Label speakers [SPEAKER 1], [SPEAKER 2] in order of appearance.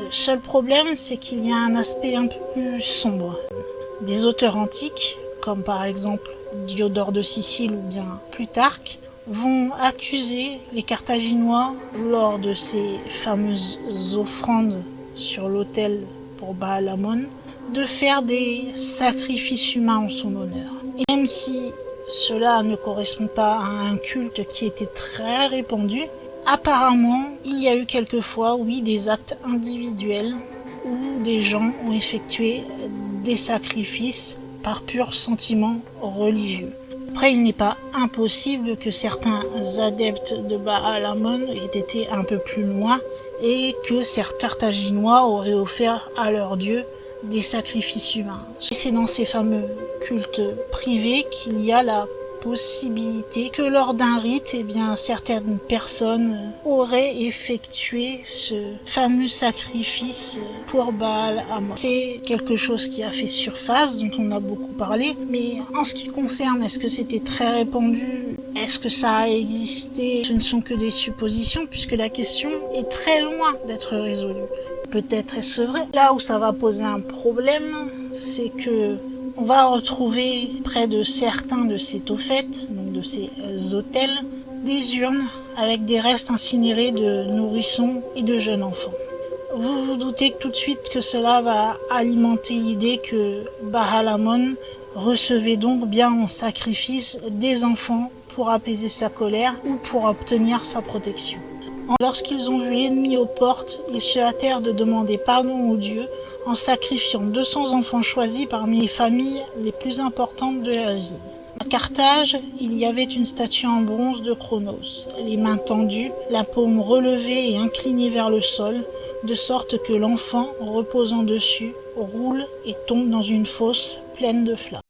[SPEAKER 1] Le seul problème, c'est qu'il y a un aspect un peu plus sombre. Des auteurs antiques, comme par exemple Diodore de Sicile ou bien Plutarque, vont accuser les Carthaginois lors de ces fameuses offrandes sur l'autel pour Baal-Hamon de faire des sacrifices humains en son honneur. Et même si cela ne correspond pas à un culte qui était très répandu, apparemment il y a eu quelquefois, oui, des actes individuels où des gens ont effectué des sacrifices par pur sentiment religieux. Après, il n'est pas impossible que certains adeptes de Baal-Hamon aient été un peu plus loin et que certains Carthaginois auraient offert à leur dieu des sacrifices humains. C'est dans ces fameux cultes privés qu'il y a la possibilité que lors d'un rite, certaines personnes auraient effectué ce fameux sacrifice pour Baal-Hamon. C'est quelque chose qui a fait surface, dont on a beaucoup parlé, mais en ce qui concerne, est-ce que c'était très répandu? Est-ce que ça a existé? Ce ne sont que des suppositions, puisque la question est très loin d'être résolue. Peut-être est-ce vrai? Là où ça va poser un problème, c'est que on va retrouver près de certains de ces tophètes, donc de ces autels, des urnes avec des restes incinérés de nourrissons et de jeunes enfants. Vous vous doutez tout de suite que cela va alimenter l'idée que Baal-Hamon recevait donc bien en sacrifice des enfants pour apaiser sa colère ou pour obtenir sa protection. Lorsqu'ils ont vu l'ennemi aux portes, ils se hâtèrent de demander pardon au Dieu en sacrifiant 200 enfants choisis parmi les familles les plus importantes de la ville. À Carthage, il y avait une statue en bronze de Cronos, les mains tendues, la paume relevée et inclinée vers le sol, de sorte que l'enfant, reposant dessus, roule et tombe dans une fosse pleine de flammes.